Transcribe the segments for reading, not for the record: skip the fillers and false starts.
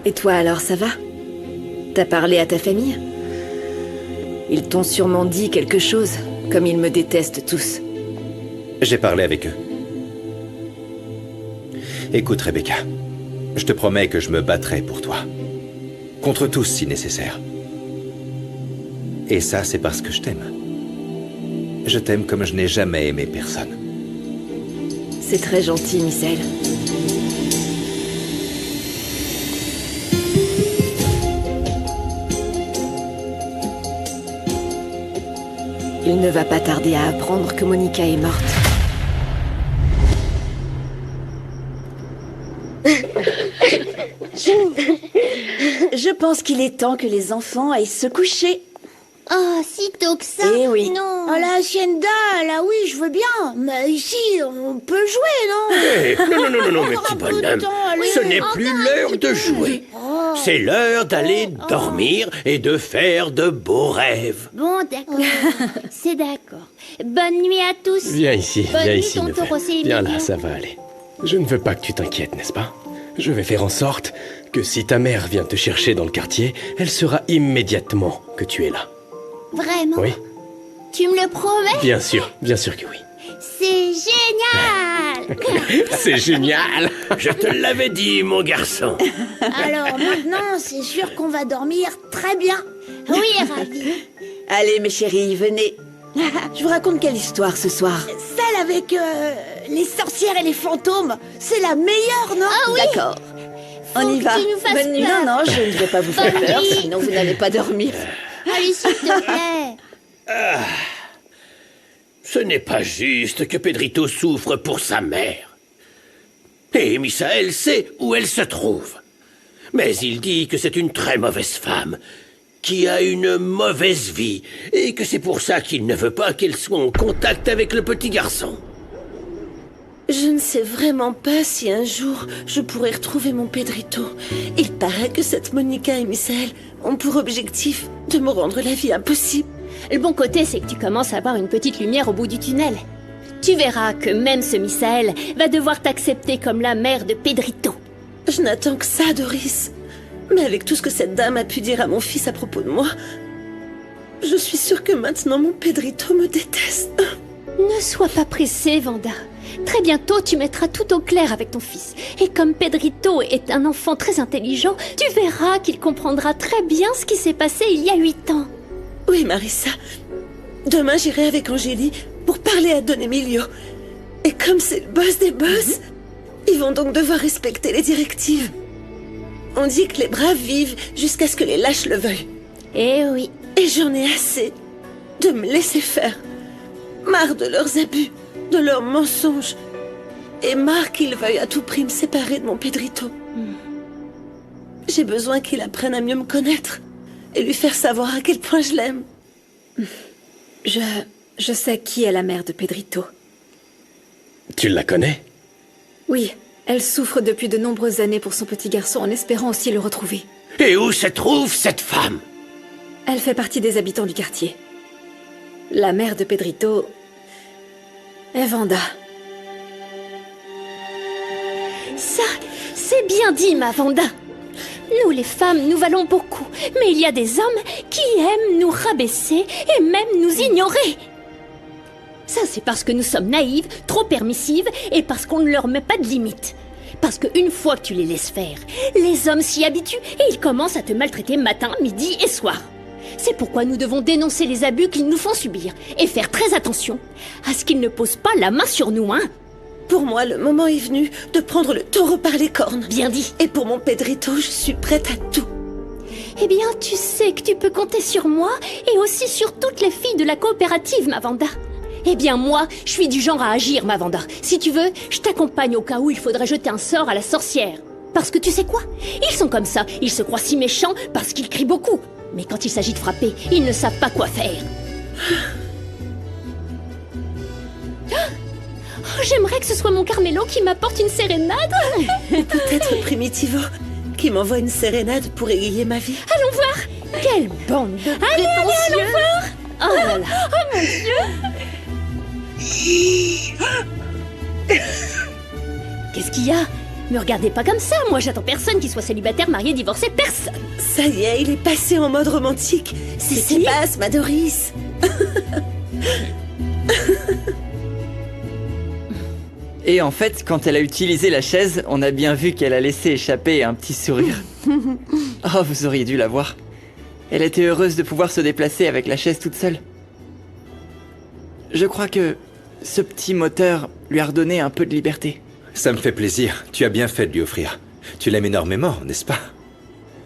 Et toi alors, ça va? T'as parlé à ta famille? Ils t'ont sûrement dit quelque chose, comme ils me détestent tous. J'ai parlé avec eux. Écoute, Rebecca, je te promets que je me battrai pour toi. Contre tous, si nécessaire. Et ça, c'est parce que je t'aime. Je t'aime comme je n'ai jamais aimé personne. C'est très gentil, Misaël. Il ne va pas tarder à apprendre que Monica est morte. Je pense qu'il est temps que les enfants aillent se coucher. Oh, si tôt que ça. Eh oui. Non. Oh, la hacienda, là oui, je veux bien. Mais ici, on peut jouer, non? Hé, non, mes petits Un peu de bonhommes. temps, allez. Ce n'est plus l'heure de jouer. C'est l'heure d'aller dormir et de faire de beaux rêves. Bon, d'accord. C'est d'accord. Bonne nuit à tous. Viens ici, Bonne viens nuit, ici, tonton Neveu. Rossé et Viens Mignon. là, ça va aller. Je ne veux pas que tu t'inquiètes, n'est-ce pas? Je vais faire en sorte que si ta mère vient te chercher dans le quartier, elle saura immédiatement que tu es là. Vraiment? Oui? Tu me le promets? Bien sûr que oui. C'est génial. C'est génial! Je te l'avais dit, mon garçon. Alors maintenant, c'est sûr qu'on va dormir très bien. Oui, ravi. Allez, mes chéris, venez. Je vous raconte quelle histoire ce soir? Celle avec les sorcières et les fantômes, c'est la meilleure, non? Ah oui. D'accord. On y que va. tu nous fasses Bonne nuit. peur. Non, je ne vais pas vous faire Bonne peur, nuit. sinon vous n'allez pas dormir. Allez, s'il te plaît. Ce n'est pas juste que Pedrito souffre pour sa mère. Et Misaël sait où elle se trouve. Mais il dit que c'est une très mauvaise femme, qui a une mauvaise vie, et que c'est pour ça qu'il ne veut pas qu'elle soit en contact avec le petit garçon. Je ne sais vraiment pas si un jour je pourrai retrouver mon Pedrito. Il paraît que cette Monica et Misaël ont pour objectif de me rendre la vie impossible. Le bon côté, c'est que tu commences à voir une petite lumière au bout du tunnel. Tu verras que même ce Misaël va devoir t'accepter comme la mère de Pedrito. Je n'attends que ça, Doris. Mais avec tout ce que cette dame a pu dire à mon fils à propos de moi, je suis sûre que maintenant mon Pedrito me déteste. Ne sois pas pressée, Vanda. Très bientôt, tu mettras tout au clair avec ton fils. Et comme Pedrito est un enfant très intelligent, tu verras qu'il comprendra très bien ce qui s'est passé il y a 8 ans. Oui, Marissa. Demain, j'irai avec Angélie pour parler à Don Emilio. Et comme c'est le boss des boss, ils vont donc devoir respecter les directives. On dit que les braves vivent jusqu'à ce que les lâches le veuillent. Eh oui. Et j'en ai assez de me laisser faire. Marre de leurs abus, de leurs mensonges. Et marre qu'ils veuillent à tout prix me séparer de mon Pedrito. J'ai besoin qu'il apprenne à mieux me connaître et lui faire savoir à quel point je l'aime. Je sais qui est la mère de Pedrito. Tu la connais? Oui, elle souffre depuis de nombreuses années pour son petit garçon en espérant aussi le retrouver. Et où se trouve cette femme? Elle fait partie des habitants du quartier. La mère de Pedrito est Vanda. Ça, c'est bien dit, ma Vanda. Nous, les femmes, nous valons beaucoup. Mais il y a des hommes qui aiment nous rabaisser et même nous ignorer. Ça, c'est parce que nous sommes naïves, trop permissives et parce qu'on ne leur met pas de limites. Parce qu'une fois que tu les laisses faire, les hommes s'y habituent et ils commencent à te maltraiter matin, midi et soir. C'est pourquoi nous devons dénoncer les abus qu'ils nous font subir et faire très attention à ce qu'ils ne posent pas la main sur nous, hein. Pour moi, le moment est venu de prendre le taureau par les cornes. Bien dit. Et pour mon Pedrito, je suis prête à tout. Eh bien, tu sais que tu peux compter sur moi et aussi sur toutes les filles de la coopérative, ma Vanda. Eh bien, moi, je suis du genre à agir, ma Vanda. Si tu veux, je t'accompagne au cas où il faudrait jeter un sort à la sorcière. Parce que tu sais quoi? Ils sont comme ça, ils se croient si méchants parce qu'ils crient beaucoup. Mais quand il s'agit de frapper, ils ne savent pas quoi faire. Oh, j'aimerais que ce soit mon Carmelo qui m'apporte une sérénade. Peut-être Primitivo, qui m'envoie une sérénade pour égayer ma vie. Allons voir. Quelle bande de prétentieux. Allons voir. Oh là là. Oh mon Dieu. Qu'est-ce qu'il y a? Me regardez pas comme ça, moi j'attends personne qui soit célibataire, marié, divorcé, personne. Ça y est, il est passé en mode romantique. C'est ce qui passe, ma Doris. Et en fait, quand elle a utilisé la chaise, on a bien vu qu'elle a laissé échapper un petit sourire. Oh, vous auriez dû la voir. Elle était heureuse de pouvoir se déplacer avec la chaise toute seule. Je crois que ce petit moteur lui a redonné un peu de liberté. Ça me fait plaisir. Tu as bien fait de lui offrir. Tu l'aimes énormément, n'est-ce pas?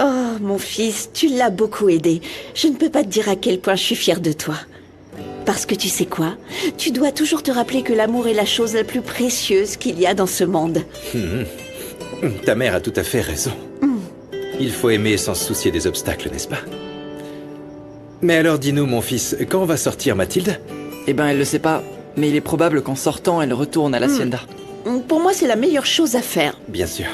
Oh, mon fils, tu l'as beaucoup aidé. Je ne peux pas te dire à quel point je suis fière de toi. Parce que tu sais quoi? Tu dois toujours te rappeler que l'amour est la chose la plus précieuse qu'il y a dans ce monde. Ta mère a tout à fait raison. Il faut aimer sans se soucier des obstacles, n'est-ce pas? Mais alors dis-nous, mon fils, quand va sortir Mathilde? Eh ben, elle le sait pas, mais il est probable qu'en sortant, elle retourne à l'hacienda. Pour moi, c'est la meilleure chose à faire. Bien sûr.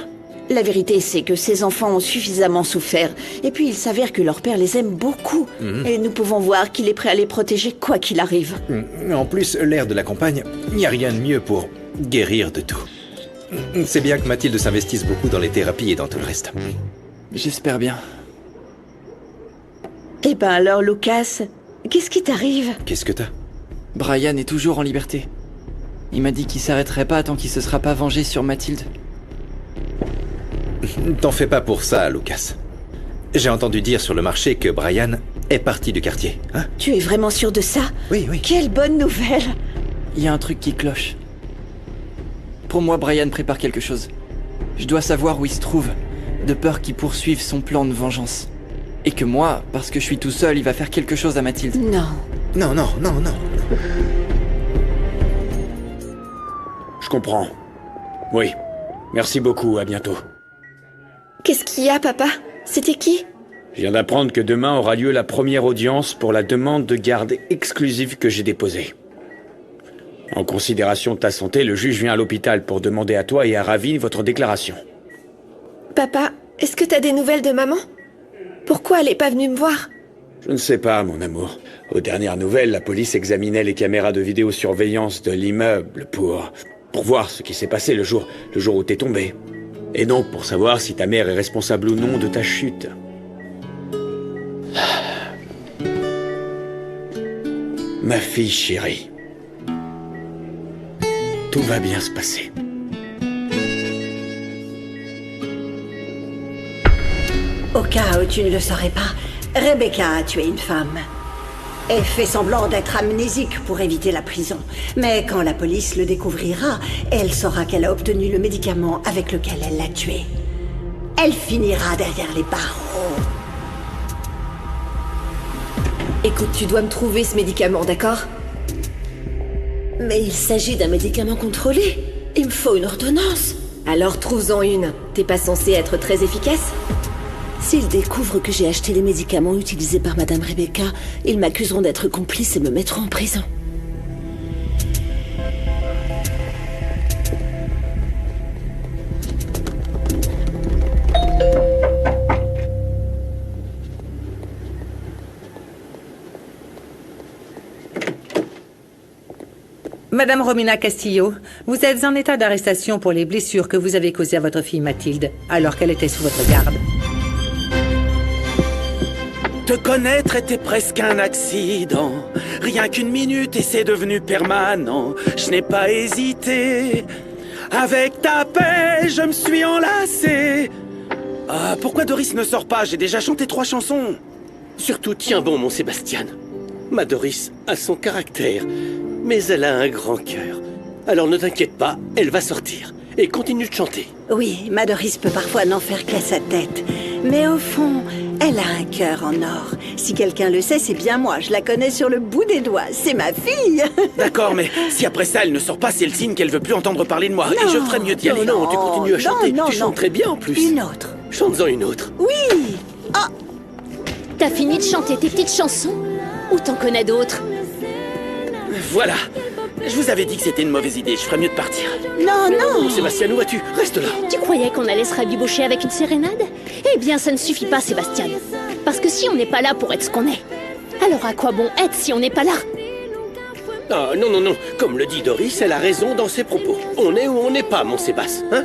La vérité, c'est que ces enfants ont suffisamment souffert. Et puis, il s'avère que leur père les aime beaucoup. Et nous pouvons voir qu'il est prêt à les protéger quoi qu'il arrive. En plus, l'air de la campagne, il n'y a rien de mieux pour guérir de tout. C'est bien que Mathilde s'investisse beaucoup dans les thérapies et dans tout le reste. J'espère bien. Eh ben alors, Lucas, qu'est-ce qui t'arrive? Qu'est-ce que t'as? Brian est toujours en liberté. Il m'a dit qu'il s'arrêterait pas tant qu'il se sera pas vengé sur Mathilde. T'en fais pas pour ça, Lucas. J'ai entendu dire sur le marché que Brian est parti du quartier, hein? Tu es vraiment sûr de ça? Oui, oui. Quelle bonne nouvelle! Il y a un truc qui cloche. Pour moi, Brian prépare quelque chose. Je dois savoir où il se trouve, de peur qu'il poursuive son plan de vengeance. Et que moi, parce que je suis tout seul, il va faire quelque chose à Mathilde. Non. Non, non, non, non. Je comprends. Oui. Merci beaucoup, à bientôt. Qu'est-ce qu'il y a, papa? C'était qui? Je viens d'apprendre que demain aura lieu la première audience pour la demande de garde exclusive que j'ai déposée. En considération de ta santé, le juge vient à l'hôpital pour demander à toi et à Ravi votre déclaration. Papa, est-ce que t'as des nouvelles de maman? Pourquoi elle est pas venue me voir? Je ne sais pas, mon amour. Aux dernières nouvelles, la police examinait les caméras de vidéosurveillance de l'immeuble pour voir ce qui s'est passé le jour où t'es tombé. Et donc pour savoir si ta mère est responsable ou non de ta chute. Ma fille chérie, tout va bien se passer. Au cas où tu ne le saurais pas, Rebecca a tué une femme. Elle fait semblant d'être amnésique pour éviter la prison. Mais quand la police le découvrira, elle saura qu'elle a obtenu le médicament avec lequel elle l'a tué. Elle finira derrière les barreaux. Écoute, tu dois me trouver ce médicament, d'accord? Mais il s'agit d'un médicament contrôlé. Il me faut une ordonnance. Alors trouve-en une. T'es pas censé être très efficace? S'ils découvrent que j'ai acheté les médicaments utilisés par Madame Rebecca, ils m'accuseront d'être complice et me mettront en prison. Madame Romina Castillo, vous êtes en état d'arrestation pour les blessures que vous avez causées à votre fille Mathilde, alors qu'elle était sous votre garde. Te connaître était presque un accident. Rien qu'une minute et c'est devenu permanent. Je n'ai pas hésité. Avec ta paix, je me suis enlacé. Ah, pourquoi Doris ne sort pas? J'ai déjà chanté 3 chansons. Surtout, tiens bon, mon Sébastien. Ma Doris a son caractère, mais elle a un grand cœur. Alors ne t'inquiète pas, elle va sortir. Et continue de chanter. Oui, ma Doris peut parfois n'en faire qu'à sa tête. Mais au fond, elle a un cœur en or. Si quelqu'un le sait, c'est bien moi. Je la connais sur le bout des doigts. C'est ma fille. D'accord, mais si après ça elle ne sort pas, c'est le signe qu'elle veut plus entendre parler de moi. Non, et je ferais mieux d'y aller. Non, tu continues à chanter. Tu chantes très bien en plus. Une autre. Chante-en une autre. Oui. Oh! T'as fini de chanter tes petites chansons? Ou t'en connais d'autres? Voilà. Je vous avais dit que c'était une mauvaise idée. Je ferais mieux de partir. Non, non. Sébastien, où vas-tu? Reste là. Tu croyais qu'on allait se rabibocher avec une sérénade? Eh bien, ça ne suffit pas, Sébastien. Parce que si on n'est pas là pour être ce qu'on est, alors à quoi bon être si on n'est pas là? Ah, non, non, non. Comme le dit Doris, elle a raison dans ses propos. On est ou on n'est pas, mon Sébastien, hein?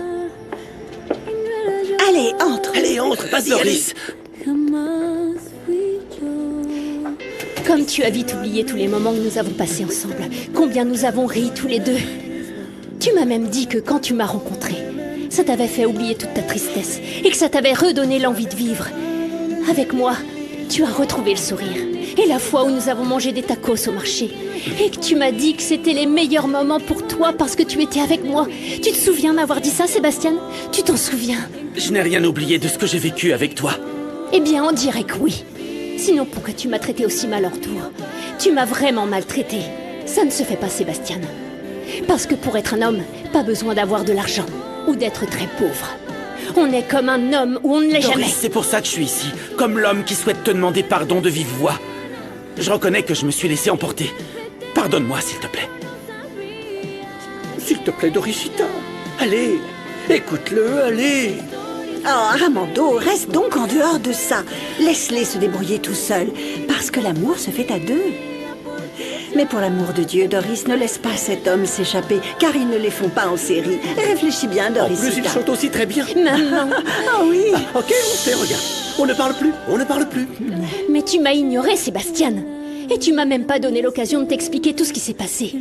Allez, entre. Allez, entre, vas-y, Doris, Comme tu as vite oublié tous les moments que nous avons passés ensemble, combien nous avons ri tous les deux. Tu m'as même dit que quand tu m'as rencontré, ça t'avait fait oublier toute ta tristesse et que ça t'avait redonné l'envie de vivre. Avec moi, tu as retrouvé le sourire. Et la fois où nous avons mangé des tacos au marché. Et que tu m'as dit que c'était les meilleurs moments pour toi parce que tu étais avec moi. Tu te souviens m'avoir dit ça, Sébastien? Tu t'en souviens? je n'ai rien oublié de ce que j'ai vécu avec toi. Eh bien, on dirait que oui. Sinon, pourquoi tu m'as traité aussi mal en retour? Tu m'as vraiment maltraité. Ça ne se fait pas, Sébastien. Parce que pour être un homme, pas besoin d'avoir de l'argent ou d'être très pauvre. On est comme un homme ou on ne l'est jamais. Doris, c'est pour ça que je suis ici, comme l'homme qui souhaite te demander pardon de vive voix. Je reconnais que je me suis laissé emporter. Pardonne-moi, s'il te plaît. S'il te plaît, Doricita. Allez, écoute-le, allez. Oh, Armando, reste donc en dehors de ça. Laisse-les se débrouiller tout seuls, parce que l'amour se fait à deux. Mais pour l'amour de Dieu, Doris, ne laisse pas cet homme s'échapper, car ils ne les font pas en série. Réfléchis bien, En Doris. plus, il chante aussi très bien. Maman. Ah oui. Ok, on sait, regarde. On ne parle plus, on ne parle plus. Mais tu m'as ignoré, Sébastien. Et tu m'as même pas donné l'occasion de t'expliquer tout ce qui s'est passé.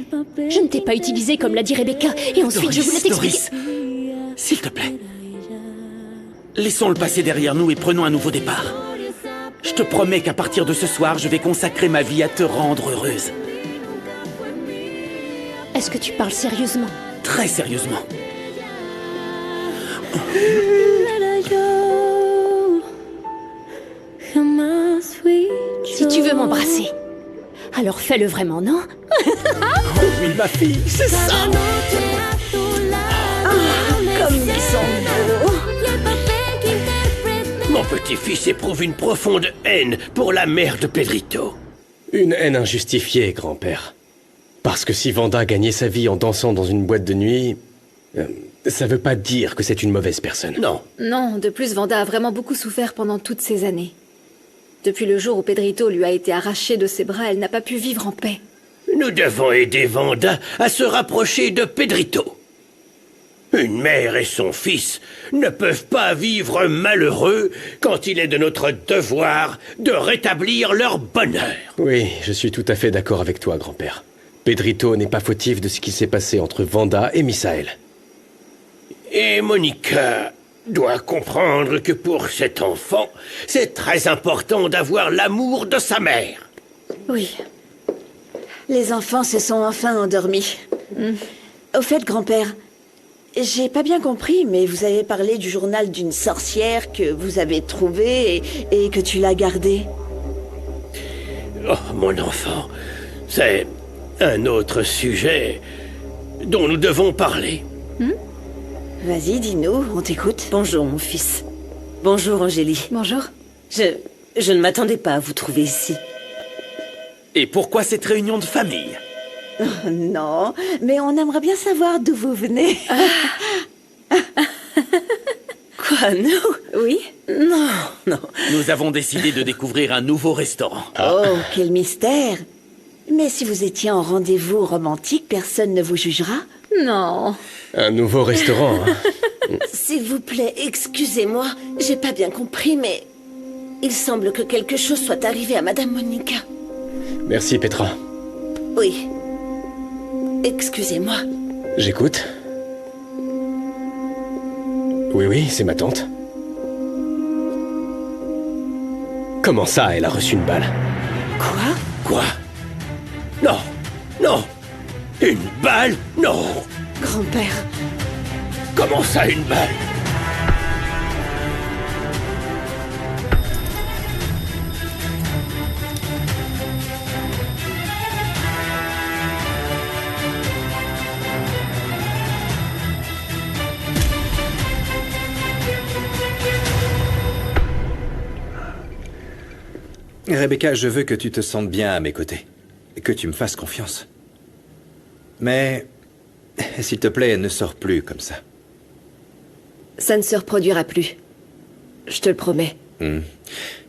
Je ne t'ai pas utilisé comme l'a dit Rebecca, et ensuite je voulais t'expliquer... Doris, s'il te plaît. Laissons le passé derrière nous et prenons un nouveau départ. Je te promets qu'à partir de ce soir, je vais consacrer ma vie à te rendre heureuse. Est-ce que tu parles sérieusement? Très sérieusement. Si tu veux m'embrasser, alors fais-le vraiment, non? Oh oui, ma fille, c'est ça. Comme ils sont beaux. Mon petit-fils éprouve une profonde haine pour la mère de Pedrito. Une haine injustifiée, grand-père. Parce que si Vanda gagnait sa vie en dansant dans une boîte de nuit, ça veut pas dire que c'est une mauvaise personne. Non. Non, de plus, Vanda a vraiment beaucoup souffert pendant toutes ces années. Depuis le jour où Pedrito lui a été arraché de ses bras, elle n'a pas pu vivre en paix. Nous devons aider Vanda à se rapprocher de Pedrito. Une mère et son fils ne peuvent pas vivre malheureux quand il est de notre devoir de rétablir leur bonheur. Oui, je suis tout à fait d'accord avec toi, grand-père. Pedrito n'est pas fautif de ce qui s'est passé entre Vanda et Misaël. Et Monica doit comprendre que pour cet enfant, c'est très important d'avoir l'amour de sa mère. Oui. Les enfants se sont enfin endormis. Au fait, grand-père, j'ai pas bien compris, mais vous avez parlé du journal d'une sorcière que vous avez trouvé et que tu l'as gardé. Oh, mon enfant, c'est un autre sujet dont nous devons parler. Vas-y, dis-nous, on t'écoute. Bonjour, mon fils. Bonjour, Angélie. Bonjour. Je ne m'attendais pas à vous trouver ici. Et pourquoi cette réunion de famille? Oh, non, mais on aimerait bien savoir d'où vous venez. Quoi, nous? Oui? Non, non. Nous avons décidé de découvrir un nouveau restaurant. Oh, quel mystère. Mais si vous étiez en rendez-vous romantique, personne ne vous jugera? Non. Un nouveau restaurant, hein. S'il vous plaît, excusez-moi. J'ai pas bien compris, mais... il semble que quelque chose soit arrivé à Madame Monica. Merci, Petra. Oui. Excusez-moi. J'écoute. Oui, c'est ma tante. Comment ça, elle a reçu une balle? Quoi? Non, non. Une balle? Non. Grand-père. Comment ça, une balle? Rebecca, je veux que tu te sentes bien à mes côtés. Que tu me fasses confiance. Mais, s'il te plaît, ne sors plus comme ça. Ça ne se reproduira plus. Je te le promets.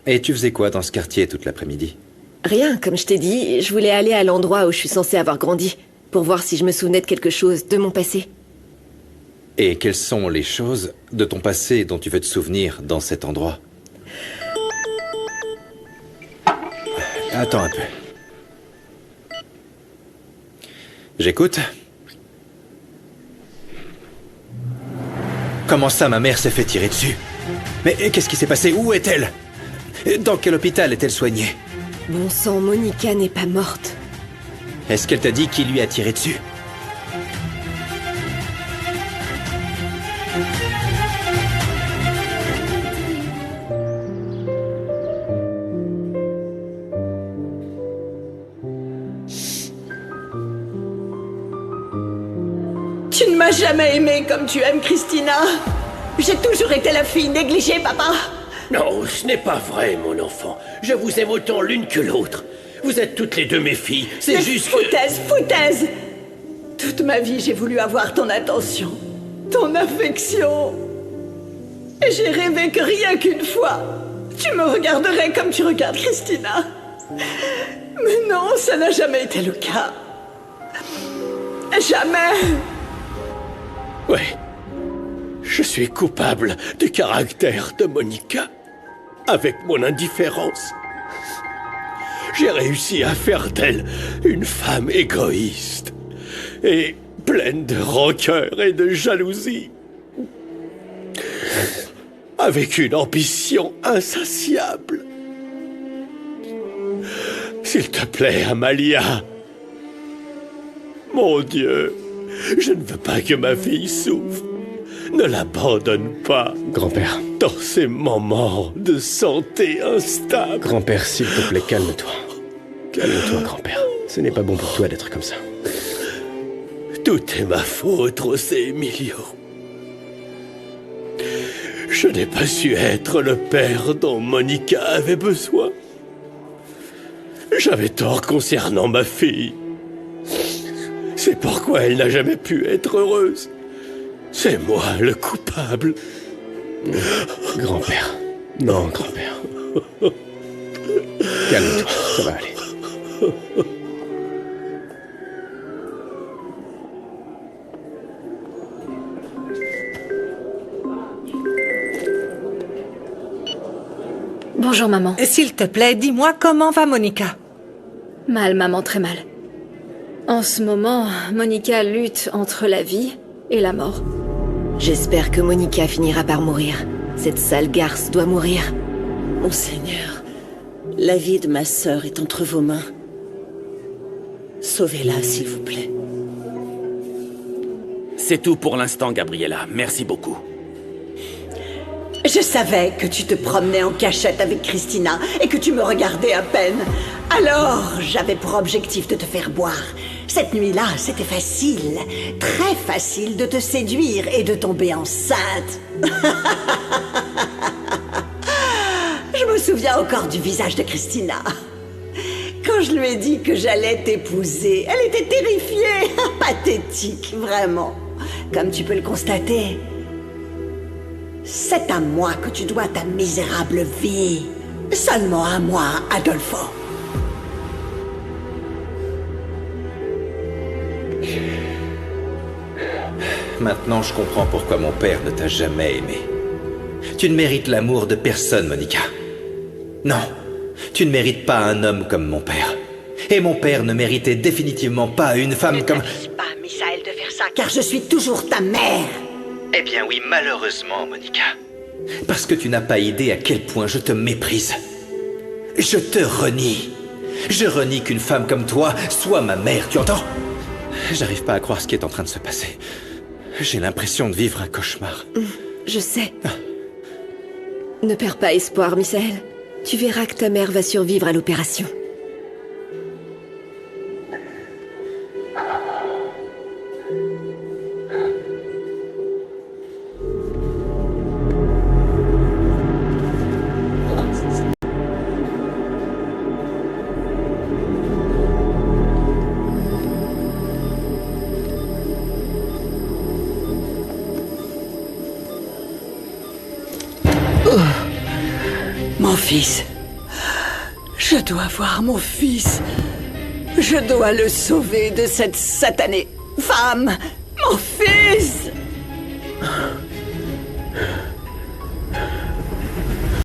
Et tu faisais quoi dans ce quartier toute l'après-midi? Rien, comme je t'ai dit, je voulais aller à l'endroit où je suis censée avoir grandi, pour voir si je me souvenais de quelque chose de mon passé. Et quelles sont les choses de ton passé dont tu veux te souvenir dans cet endroit? Attends un peu. J'écoute. Comment ça, ma mère s'est fait tirer dessus? Mais qu'est-ce qui s'est passé? Où est-elle? Dans quel hôpital est-elle soignée? Bon sang, Monica n'est pas morte. Est-ce qu'elle t'a dit qui lui a tiré dessus? Tu ne m'as jamais aimée comme tu aimes Christina. J'ai toujours été la fille négligée, papa. Non, ce n'est pas vrai, mon enfant. Je vous aime autant l'une que l'autre. Vous êtes toutes les deux mes filles. C'est juste que... Foutaise. Toute ma vie, j'ai voulu avoir ton attention, ton affection. Et j'ai rêvé que rien qu'une fois, tu me regarderais comme tu regardes Christina. Mais non, ça n'a jamais été le cas. Jamais. Ouais. Je suis coupable du caractère de Monica. Avec mon indifférence. J'ai réussi à faire d'elle une femme égoïste. Et pleine de rancœur et de jalousie. Avec une ambition insatiable. S'il te plaît, Amalia. Mon Dieu, je ne veux pas que ma fille souffre. Ne l'abandonne pas. Grand-père. Dans ces moments de santé instable. Grand-père, s'il te plaît, calme-toi. Calme-toi, grand-père. Ce n'est pas bon pour toi d'être comme ça. Tout est ma faute, José Emilio. Je n'ai pas su être le père dont Monica avait besoin. J'avais tort concernant ma fille. C'est pourquoi elle n'a jamais pu être heureuse. C'est moi le coupable. Grand-père. Non, grand-père. Calme-toi, ça va aller. Bonjour, maman. S'il te plaît, dis-moi comment va Monica? Mal, maman, très mal. En ce moment, Monica lutte entre la vie et la mort. J'espère que Monica finira par mourir. Cette sale garce doit mourir. Mon Seigneur, la vie de ma sœur est entre vos mains. Sauvez-la, s'il vous plaît. C'est tout pour l'instant, Gabriella. Merci beaucoup. Je savais que tu te promenais en cachette avec Christina et que tu me regardais à peine. Alors, j'avais pour objectif de te faire boire. Cette nuit-là, c'était facile, très facile de te séduire et de tomber enceinte. Je me souviens encore du visage de Christina. Quand je lui ai dit que j'allais t'épouser, elle était terrifiée, pathétique, vraiment. Comme tu peux le constater. C'est à moi que tu dois ta misérable vie. Seulement à moi, Adolfo. Maintenant, je comprends pourquoi mon père ne t'a jamais aimé. Tu ne mérites l'amour de personne, Monica. Non, tu ne mérites pas un homme comme mon père. Et mon père ne méritait définitivement pas une femme comme... Ne t'avise pas, Misaël, de faire ça, car je suis toujours ta mère. Eh bien oui, malheureusement, Monica. Parce que tu n'as pas idée à quel point je te méprise. Je te renie. Je renie qu'une femme comme toi soit ma mère, tu entends? J'arrive pas à croire ce qui est en train de se passer. J'ai l'impression de vivre un cauchemar. Je sais. Ne perds pas espoir, Misaël. Tu verras que ta mère va survivre à l'opération. Mon fils. Je dois voir mon fils. Je dois le sauver de cette satanée femme. Mon fils!